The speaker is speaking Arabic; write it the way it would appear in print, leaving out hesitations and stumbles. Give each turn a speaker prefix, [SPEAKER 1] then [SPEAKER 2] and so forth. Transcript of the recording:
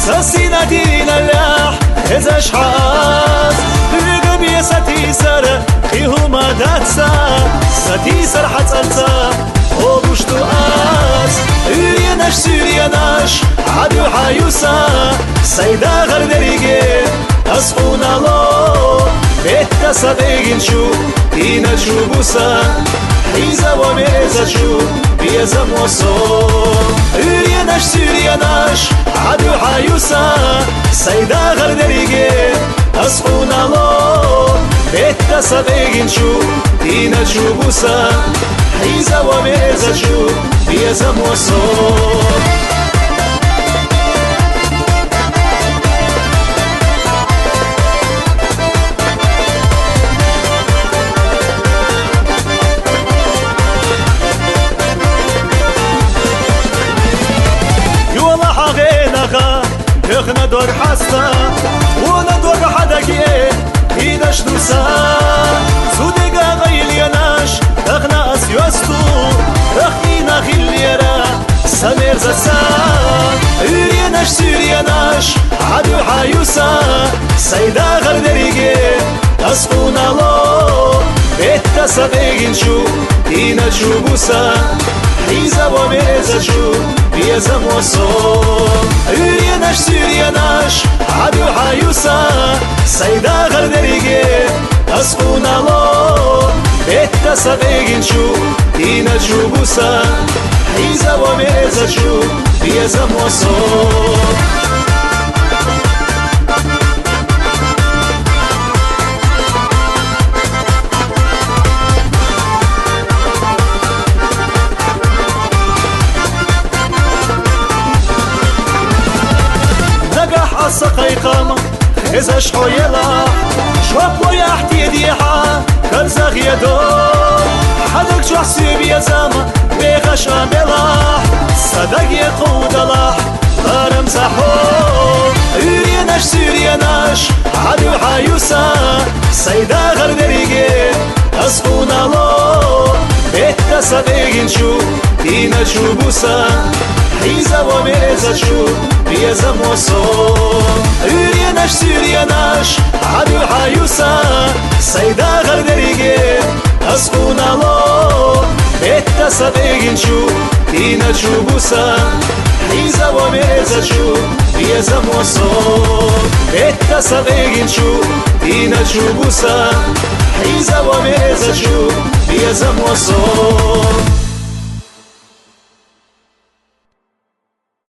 [SPEAKER 1] سسينا دينا اللاح إذا شحاز لقب ستيسر خيهما داتسا ستيسر حتسلسا وبشتو آس يريناش سيريناش عدو حيوسا سيدا غردريجي أسقونا لو بيتا سبيجن شو دينا شو بوسا حيزا وميزا شو بيزا موصو يريناش سيريناش عدو حيوسا سيدا غردريجي أسقونا لو بيتا سبيجن شو دينا شو بوسا حيزا وميزا شو بيزا موصو يخنا دور حستا ونا دور حدكي إيداش نوسا سوديقا غيلياناش اخنا اسيوستو اخينا خيليرا سمير زسان يريناش سيرياناش عدو حيوسا سيدا غردريجي اسقونا لو بيتا سبيجن شو دينا شو بوسا حيزا وميزا شو بيزا موصو يريناش سيريناش عدو حيوسا سيدا غردريجي أسقونا لو بيتا سبيجن شو دينا شو بوسا حيزا وميزا شو بيزا موصو سقي قامة إذا شحويلا شواب ويحتي ديحا كرزاغ يدو حدك شو حسيب يا زاما بيغش عملاح صدق يقود لاح غارم زحو يريناش سيريناش عدو حيوسا سيدا غردريجي أسقونا لو بيتا سبيجن شو دينا شو بوسا حيزا وميزا شو بيزا موصو يريناش سيريناش عدو حيوسا سيدا غردريجي أسقونا لو بيتا سبيجن شو دينا شو بوسا حيزا وميزا شو بيزا موصو بيتا سبيجن شو دينا شو بوسا حيزا وميزا شو بيزا موصو